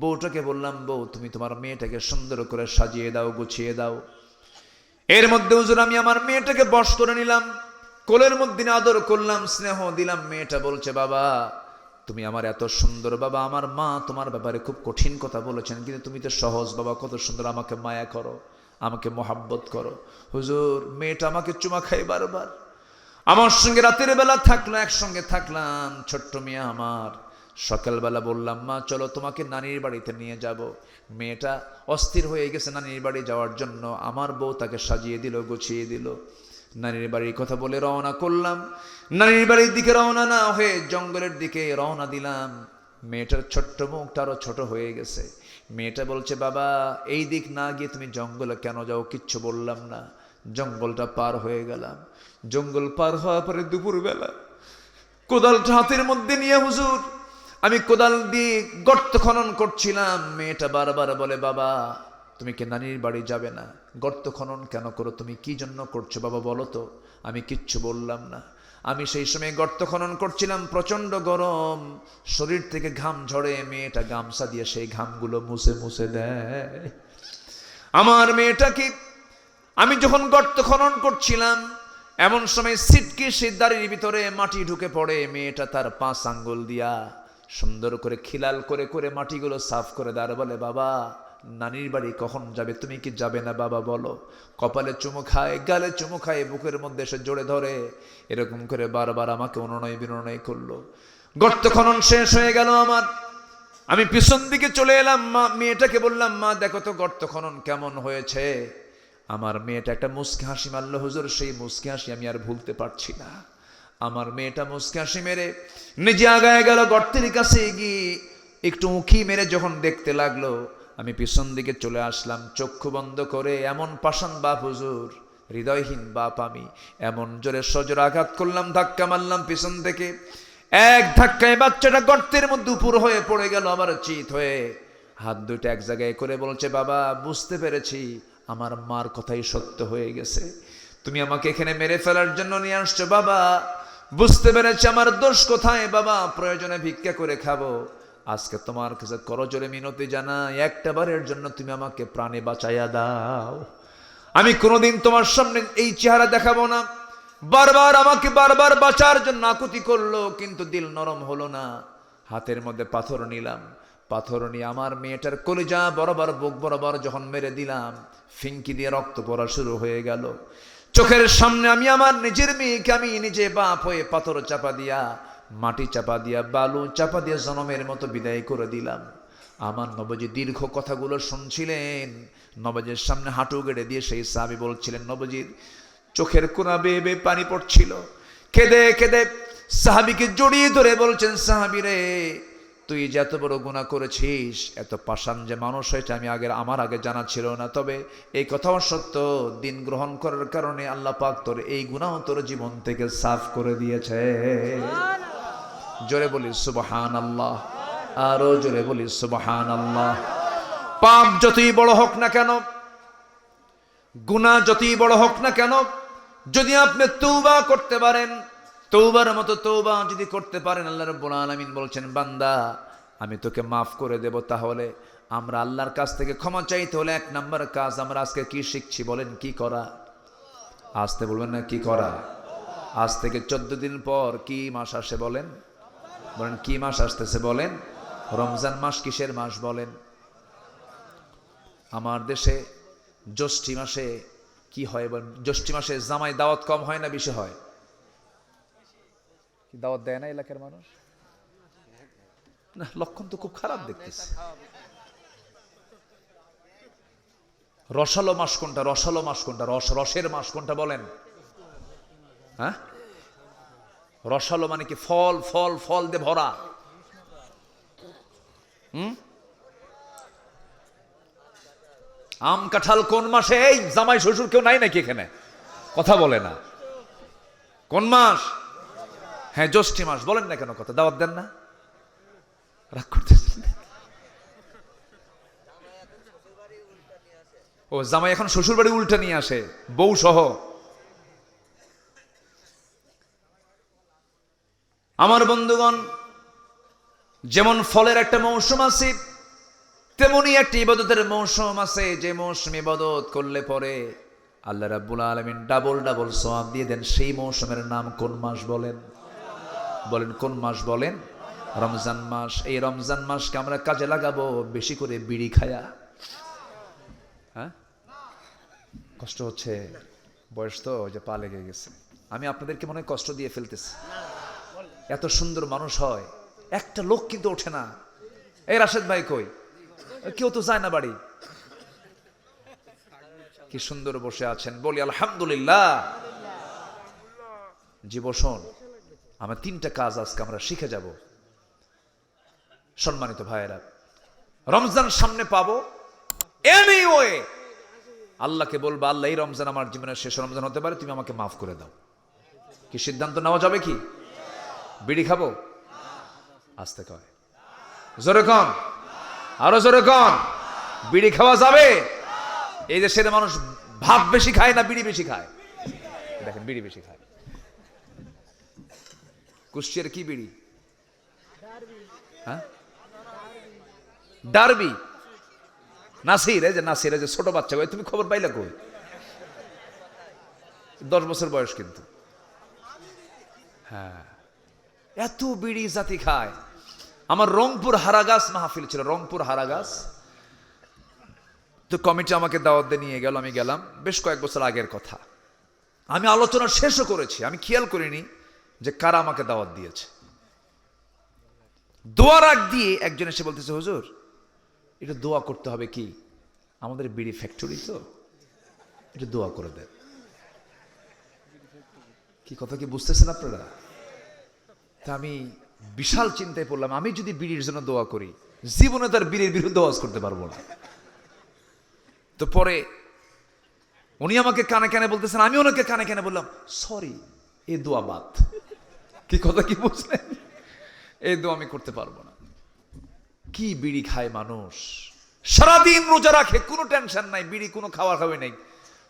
বউটাকে বললাম, বউ তুমি তোমার মেয়েটাকে সুন্দর করে সাজিয়ে দাও, গুছিয়ে দাও। এর মধ্যে হুজুর আমি আমার মেয়েটাকে বশ করে নিলাম, কোলের মধ্যে আদর করলাম, স্নেহ দিলাম। মেয়েটা বলছে, বাবা তুমি আমার এত সুন্দর, বাবা আমার মা তোমার ব্যাপারে খুব কঠিন কথা বলেছেন, কিন্তু তুমি তো সহজ বাবা, কত সুন্দর, আমাকে মায়া করো, আমাকে মহাব্বত করো। হুজুর মেয়েটা আমাকে চুমা খায় বারবার, আমার সঙ্গে রাতের বেলা থাকলো, একসঙ্গে থাকলাম। ছোট্ট মেয়ে আমার, সকালবেলা বললাম, মা চলো তোমাকে নানির বাড়িতে নিয়ে যাব। মেয়েটা অস্থির হয়ে গেছে নানির বাড়ি যাওয়ার জন্য। আমার বউ তাকে সাজিয়ে দিল, গুছিয়ে দিল। নানির বাড়ির কথা বলে রওনা করলাম। নানির বাড়ির দিকে রওনা না হয়ে জঙ্গলের দিকে রওনা দিলাম। মেয়েটার ছোট্ট মুখটা আরো ছোট হয়ে গেছে। মেয়েটা বলছে, বাবা এই দিক না গিয়ে তুমি জঙ্গলে কেন যাও? কিচ্ছু বললাম না। জঙ্গলটা পার হয়ে গেলাম। জঙ্গল পার হওয়ার পরে দুপুরবেলা কোদালটা হাতের মধ্যে নিয়ে হুজুর আমি কোদাল দিয়ে গর্ত খনন করছিলাম। মেয়েটা বারবার বলে, বাবা তুমি কি নানির বাড়ি যাবে না? গর্ত খনন কেন করো? তুমি কি জন্য করছো বাবা বলো তো? আমি কিচ্ছু বললাম না। আমি সেই সময় গর্ত খনন করছিলাম, প্রচন্ড গরম, শরীর থেকে ঘাম ঝরে। মেয়েটা গামছা দিয়ে সেই ঘামগুলো মুছে মুছে দেয়। আমার মেয়েটাকে আমি যখন গর্ত খনন করছিলাম, এমন সময় সিটকি সেই দাড়ির ভিতরে মাটি ঢুকে পড়ে। মেয়েটা তার 5 আঙ্গুল দিয়া সুন্দর করে খিলাল করে করে মাটিগুলো সাফ করে দেয়। বলে, বাবা নানির বাড়ি কখন যাবে, তুমি কি যাবে না বাবা বলো? কপালে চুমু খায়, গালে চুমু খায়, বুকের মধ্যে এসে জড়ে ধরে, এরকম করে বারবার আমাকে অনুনয় বিনয় করলো। গর্ত খনন শেষ হয়ে গেল আমার, আমি পিছন দিকে চলে এলাম। মা, মেয়েটাকে বললাম, মা দেখো তো গর্ত খনন কেমন হয়েছে। আমার মেয়েটা একটা মুচকি হাসি মারলো হুজুর, সেই মুচকি হাসি আমি আর ভুলতে পারছি না। আমার মেয়েটা মুচকি হাসি মেরে নিজে আগায় গেল, গর্তের কাছে গিয়ে একটু উঁকি মেরে যখন দেখতে লাগলো, আমি পিছন দিকে চলে আসলাম চক্ষু বন্ধ করে। এমন পাষাণ বাপ হুজুর, হৃদয়হীন বাপ আমি, এমন জোরে সজোরে আঘাত করলাম, ধাক্কা মারলাম পিছন থেকে। এক ধাক্কায় বাচ্চাটা গর্তের মধ্যে উপর হয়ে পড়ে গেল, আবার চিত হয়ে হাত দুটো এক জায়গায় করে বলছে, বাবা বুঝতে পেরেছি আমার মার কথাই সত্য হয়ে গেছে, তুমি আমাকে এখানে মেরে ফেলার জন্য নিয়ে আসছো বাবা, বুঝতে পেরেছি আমার দোষ কোথায় বাবা, প্রয়োজনে ভিক্ষা করে খাবো, আজকে তোমার কাছে করজোরে মিনতি জানাই, একটা বারের জন্য তুমি আমাকে প্রাণে বাঁচাইয়া দাও, আমি কোনোদিন তোমার সামনে এই চেহারা দেখাবো না। বারবার আমাকে বারবার বাঁচার জন্য আকুতি করলো, কিন্তু দিল নরম হলো না। হাতের মধ্যে পাথর নিলাম, পাথর নিয়ে আমার মেয়েটার কলিজা বরাবর, বুক বরাবর যখন মেরে দিলাম, ফিঙ্কি দিয়ে রক্ত পড়া শুরু হয়ে গেল। চোখের সামনে আমি আমার নিজের মেয়েকে আমি নিজে বাপ হয়ে পাথর চাপা দিয়া, মাটি চাপা দিয়া, বালু চাপা দিয়া জনমের মতো বিদায় করে দিলাম। আমার নবজি দীর্ঘ কথাগুলো শুনছিলেন। নবজির সামনে হাঁটু গেড়ে দিয়ে সেই সাহাবী বলছিলেন, নবজির চোখের কোনা বেয়ে বেয়ে পানি পড়ছিল। কেঁদে কেঁদে সাহাবীকে জড়িয়ে ধরে বলছেন, সাহাবী রে, তুই যে এত বড় গুনাহ করেছিস, এত পাষাণ যে মানুষ হয়েছে আমি আমার আগে জানা ছিল না, তবে এই কথাও সত্য, দিন গ্রহণ করার কারণে আল্লাহ পাক তোর এই গুনাহ তোর জীবন থেকে সাফ করে দিয়েছে। জোরে বলি সুবহানাল্লাহ, আরো জোরে বলি সুবহানাল্লাহ। পাপ যতই বড় হোক না কেন, গুনাহ যতই বড় হোক না কেন, যদি আপনি তওবা করতে পারেন, তওবার মতো তওবা যদি করতে পারেন, আল্লাহ রাব্বুল আলামিন বলছেন, বান্দা আমি তোকে মাফ করে দেব। তাহলে আমরা আল্লাহর কাছ থেকে ক্ষমা চাইতে হলে এক নাম্বার কাজ আমরা আজকে কি শিখছি বলেন? কি করা? আসতে বলবেন না, কি করা? আজ থেকে 14 দিন পর কি মাস আসে বলেন? বলেন কি মাস আসতেছে বলেন? রমজান মাস। কিসের মাস বলেন? আমার দেশে জ্যৈষ্ঠ মাসে কি হয় বলেন? জ্যৈষ্ঠ মাসে জামাই দাওয়াত কম হয় না বেশি হয়? দাওয়াত দেয় না এলাকার মানুষ? না, লক্ষণ তো খুব খারাপ দেখতেছে। রসালো মাস কোনটা? রসালো মাস কোনটা? রসের মাস কোনটা বলেন? হ্যাঁ, রসালো মানে কি? ফল ফল ফল দিয়ে ভরা। আম কাঁঠাল কোন মাসে? এই জামাই শ্বশুর কেউ নাই নাকি এখানে? কথা বলে না। কোন মাস? হ্যাঁ, জ্যৈষ্ঠ মাস। বলেন না কেন কথা? দাওয়াত দেন না? রাগ করতেছেন? ও, জামাই এখন শ্বশুর বাড়ি উল্টা নিয়ে আসে, বউ সহ। আমার বন্ধুগণ, যেমন ফলের একটা মৌসুম আছে, তেমনি একটি ইবাদতের মৌসুম আছে, যে মৌসুম ইবাদত করলে পরে আল্লাহ রাব্বুল আলামিন ডাবল ডাবল সওয়াব দিয়ে দেন। সেই মৌসুমের নাম কোন মাস বলেন? বলেন কোন মাস বলেন? রমজান মাস। এই রমজান মাসকে আমরা কাজে লাগাবো বেশি করে বিড়ি খায়া। হ্যাঁ, কষ্ট হচ্ছে, বয়স তো যে পা লেগে গেছে। আমি আপনাদেরকে মনে হয় কষ্ট দিয়ে ফেলতেছি। এত সুন্দর মানুষ হয়, একটা লোক কিন্তু ওঠে না। এই রাশেদ ভাই কই? কেউ তো যায় না বাড়ি। কি সুন্দর বসে আছেন, বলি আলহামদুলিল্লাহ। জীবন, আমার 3টা কাজ আজকে আমরা শিখে যাব। সম্মানিত ভাইয়েরা, রমজান সামনে পাবো, এনিওয়ে আল্লাহকে বলবো, আল্লাহ এই রমজান আমার জীবনের শেষ রমজান হতে পারে, তুমি আমাকে মাফ করে দাও। কি সিদ্ধান্ত নেওয়া যাবে? কি বিড়ি খাবো? আস্তে কয়, জোরে কন, আরো জোরে কন। বিড়ি খাওয়া যাবে? এই দেশের মানুষ ভাত বেশি খায় না বিড়ি বেশি খায়? দেখেন, বিড়ি বেশি খায়। কুষ্টিয়ার কি বিড়ি? হ্যাঁ, ডারবি। নাসির, এই যে নাসির, এই যে ছোট বাচ্চা, তুমি খবর পাইলা কই? 10 বছর বয়স কিন্তু। হ্যাঁ, এত বিড়ি জাতি খায়। আমার রংপুর হারাগাছ মাহফিল ছিল, রংপুর হারাগাছ। তো কমিটি আমাকে দাওয়াত দিয়ে নিয়ে গেল, আমি গেলাম, বেশ কয়েক বছর আগের কথা। আমি আলোচনা শেষও করেছি, আমি খেয়াল করিনি যে কারা আমাকে দাওয়াত দিয়েছে। দোয়ার আগ দিয়ে একজন এসে বলতেছে, হুজুর এটা দোয়া করতে হবে, কি আমাদের বিড়ি ফ্যাক্টরি তো, এটা দোয়া করে দেন। কি কথা কি বুঝতেছেন আপনারা? তা আমি বিশাল চিন্তায় পড়লাম, আমি যদি বিড়ির জন্য দোয়া করি জীবনে তার বিড়ির বিরুদ্ধে ওয়াজ করতে পারবো না। তো পরে উনি আমাকে কানে কানে বলতেছেন, আমি ওনাকে কানে কানে বললাম, সরি এ দোয়া বাদ। কি কথা কি বুঝলেন? এই দোয়া আমি করতে পারবো না। কি বিড়ি খায় মানুষ, সারাদিন রোজা রাখে, কোনো টেনশন নাই, বিড়ি কোনো খাওয়া খাওয়া নাই।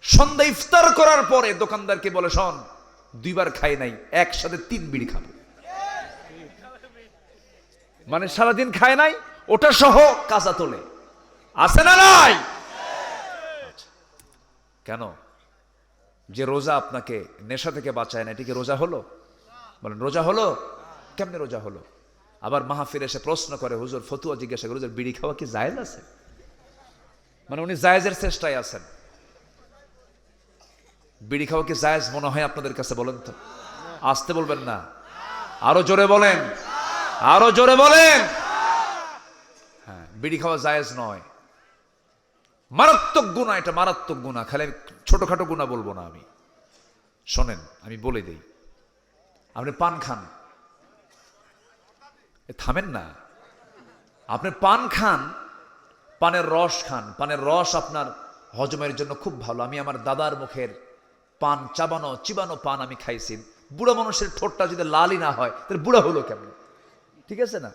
সন্ধ্যা ইফতার করার পরে দোকানদারকে বলে, শোন 2 বার খাই নাই, একসাথে 3 বিড়ি খাবো। মানে সারাদিন খায় নাই, ওটা সহ কাঁচা তোলে, আছে না নাই? কেন? যে রোজা আপনাকে নেশা থেকে বাঁচায় না, এটা কি রোজা হলো? বলেন রোজা হলো? কেমনে রোজা হলো? আবার মাহফিল এসে প্রশ্ন করে, হুজুর ফতুয়া জিজ্ঞাসা করে, হুজুর বিড়ি খাওয়া কি জায়েজ আছে? মানে উনি জায়েজের চেষ্টায় আছেন। বিড়ি খাওয়া কি জায়েজ মনে হয় আপনাদের কাছে? বলেন তো, আসতে বলবেন না, আরো জোরে বলেন, আরো জোরে বলেন। হ্যাঁ, বিড়ি খাওয়া জায়েজ নয়, মারাত্মক গুনাহ, এটা মারাত্মক গুনাহ। খালি ছোটখাটো গুনাহ বলবো না আমি। শোনেন, আমি বলে দেই, আপনি পান খান, থামেন না, আপনি পান খান, পানের রস খান, পানের রস আপনার হজমের জন্য খুব ভালো। আমি আমার দাদার মুখের পান, চাবানো চিবানো পান আমি খাইছি। বুড়া মানুষের ঠোঁটটা যদি লালই না হয় তাহলে বুড়া হলো কেমন? ঠিক আছে না?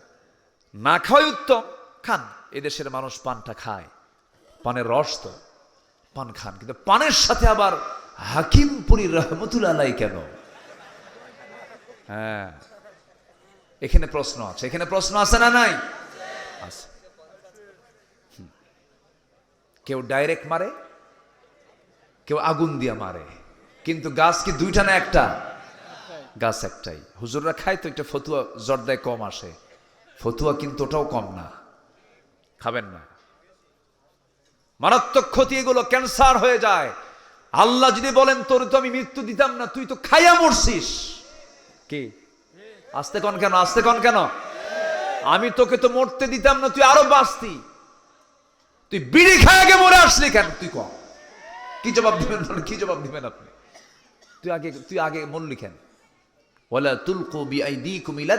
না খাওয়াই উত্তম, খান। এদেশের মানুষ পানটা খায়, পানের রস তো, পান খান, কিন্তু পানের সাথে আবার হাকিমপুরি রহমতুল্লাহ আলাইহি কেন? হ্যাঁ, এখানে প্রশ্ন আছে, এখানে প্রশ্ন আছে না নাই? আছে। কেউ ডাইরেক্ট মারে, কেউ আগুন দিয়া মারে, কিন্তু গাছ কি 2টা না 1টা? গাছ একটাই। হুজুররা খায় তো একটা ফতুয়া, জর্দায় কম আসে, ফতুয়া কিন্তু ওটাও কম না, খাবেন না। মারাত্মক ক্ষতি এগুলো, ক্যান্সার হয়ে যায়। আল্লাহ যদি বলেন তোর তো আমি মৃত্যু দিতাম না, তুই তো খাইয়া মরছিস। কি আস্তে কন কেন, আস্তে কন কেন? আমি তোকে তো মরতে দিতাম না, তুই আরো বাঁচতি, তুই বিড়ি খায়াকে মরে আসলি কেন? তুই কম, কি জবাব দিবেন? কি জবাব দিবেন আপনি? তুই আগে মরলি কেন? ওয়ালা তুলকু বিআইদিকুম ইলা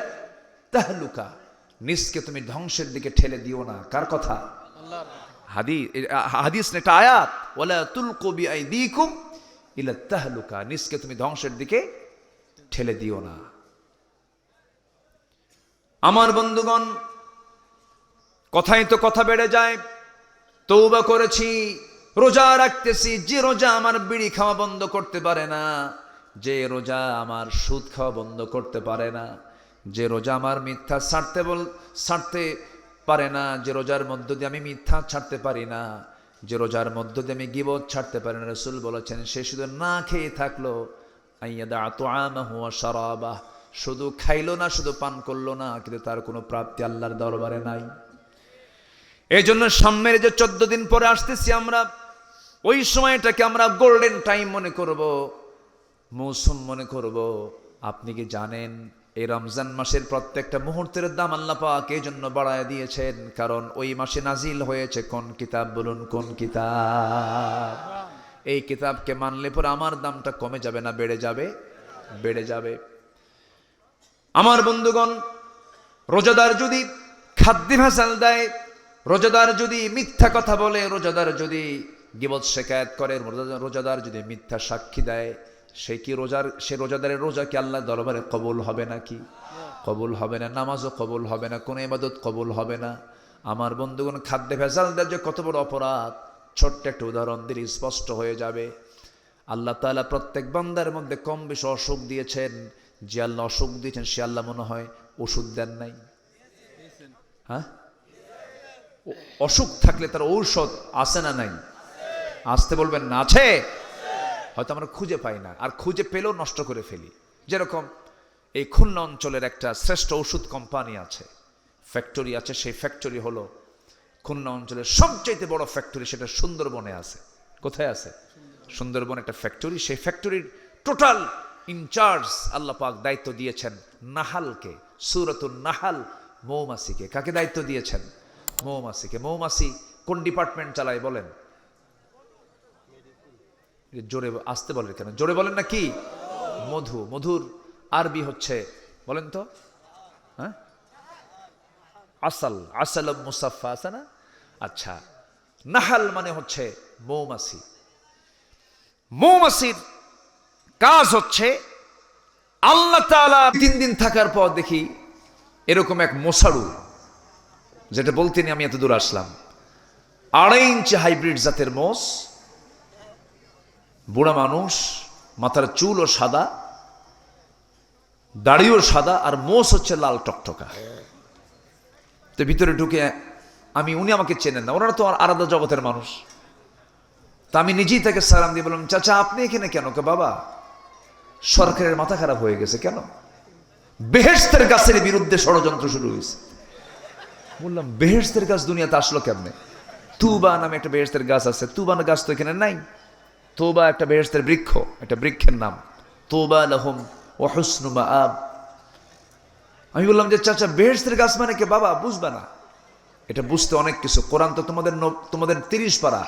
তাহলুকা, নিজকে তুমি ধ্বংসের দিকে ঠেলে দিও না। কার কথা? আল্লাহর। হাদিস না, এটা আয়াত। ওয়ালা তুলকু বিআইদিকুম ইলা তাহলুকা, নিজকে তুমি ধ্বংসের দিকে ঠেলে দিও না। আমার বন্ধুগণ, কথাই তো কথা বেড়ে যায়। তওবা করেছি, রোজা রাখতেছি, যে রোজা আমার বিড়ি খাওয়া বন্ধ করতে পারে না, যে রোজা আমার সুদ খাওয়া বন্ধ করতে পারে না, যে রোজা আমার মিথ্যা ছাড়তে পারে না, যে রোজার মধ্য দিয়ে আমি মিথ্যা ছাড়তে পারি না, যে রোজার মধ্য দিয়ে আমি গীবত ছাড়তে পারি না, রাসূল বলেছেন সে শুধু না খেয়ে থাকলো, আইয়াদা তুআমাহু ওয়া শারাবাহ, শুধু খাইলো না, শুধু পান করলো না, কিন্তু তার কোনো প্রাপ্তি আল্লাহর দরবারে নাই। এই জন্য সামনের যে 14 দিন পরে আসতেছি আমরা, ওই সময়টাকে আমরা গোল্ডেন টাইম মনে করব, মৌসুম মনে করব। আপনি কি জানেন এই রমজান মাসের প্রত্যেকটা মুহূর্তের দাম আল্লাহ পাক এই জন্য বাড়ায় দিয়েছেন, কারণ ওই মাসে নাজিল হয়েছে কোন কিতাব? বলুন কোন কিতাব? এই কিতাবকে মানলে পরে আমার দামটা কমে যাবে না বেড়ে যাবে? বেড়ে যাবে। আমার বন্ধুগণ, রোজাদার যদি খাদ্যে ভেজাল দেয়, রোজাদার যদি মিথ্যা কথা বলে, রোজাদার যদি গীবত শিকায়াত করে, রোজাদার যদি মিথ্যা সাক্ষী দেয়, সে রোজাদারের রোজা কি আল্লাহ দরবারে কবুল হবে নাকি? কবুল হবে না। নামাজও কবুল হবে না, কোনো ইবাদত কবুল হবে না। আমার বন্ধুগণ, খাদ্যে ভেজাল দেয় যে কত বড় অপরাধ, ছোট্ট একটা উদাহরণ দিলে স্পষ্ট হয়ে যাবে। আল্লাহ তাআলা প্রত্যেক বান্দার মধ্যে কম বেশি অসুখ দিয়েছেন। যে আল্লাহ অসুখ দিয়েছেন সে আল্লাহ মনে হয় ওষুধ দেন নাই? হ্যাঁ, অসুখ থাকলে তার ঔষধ আছে না নাই? আসতে বলবেন না, আছে। হয়তো আমরা খুঁজে পাই না, আর খুঁজে পেলেও নষ্ট করে ফেলি। যেরকম এই খুলনা অঞ্চলের একটা শ্রেষ্ঠ ওষুধ কোম্পানি আছে, ফ্যাক্টরি আছে, সেই ফ্যাক্টরি হলো খুলনা অঞ্চলের সবচাইতে বড় ফ্যাক্টরি সেটা সুন্দরবনে আছে। কোথায় আছে? সুন্দরবন একটা ফ্যাক্টরি। সেই ফ্যাক্টরির টোটাল ইনচার্জ আল্লাহ পাক দায়িত্ব দিয়েছেন নাহালকে, সূরাতুন নাহাল, মৌমাছিকে। কাকে দায়িত্ব দিয়েছেন? মৌমাছিকে। মৌমাছি কোন ডিপার্টমেন্ট চালায় বলেন? জোরে আসতে বলেন কেন? জোরে বলেন না কি? মধু। মধুর আরবি হচ্ছে বলেন তো? হ্যাঁ, আসাল। আসাল মুসাফা আছে না? আচ্ছা, নাহাল মানে হচ্ছে মৌমাছি। মৌমাছির কাজ হচ্ছে আল্লাহ তাআলা 3 দিন থাকার পর দেখি এরকম এক মশারু, যেটা বলতে নিয়ে আমি এত দূর আসলাম, 2.5 ইঞ্চি হাইব্রিড জাতের মোষ, বুড়া মানুষ, মাথার চুলও সাদা, দাড়িও সাদা, আর মোষ হচ্ছে লাল টকটকা। তো ভিতরে ঢুকে উনি আমাকে চেনেন না, ওনারা তো আলাদা জগতের মানুষ। তা আমি নিজেই তাকে সালাম দিয়ে বললাম, চাচা আপনি এখানে কেন? বাবা, সরকারের মাথা খারাপ হয়ে গেছে। কেন? বেহেশতের গাছের বিরুদ্ধে ষড়যন্ত্র শুরু হয়েছে। বললাম বেহেশতের গাছ দুনিয়াতে আসলো কেমনে? তুবা নামে একটা বেহেশতের গাছ আছে, তুবা গাছ তো এখানে নাই। তোবা একটা বেহেশতের বৃক্ষ, একটা বৃক্ষের নাম। তোবা লাহুম ওয়া হুসনু মাআব। আমি বললাম যে চাচা বেহেশতের গাছ মানে কি? বাবা বুঝবা না, এটা বুঝতে অনেক কিছু। কোরআন তো তোমাদের 30 পারা,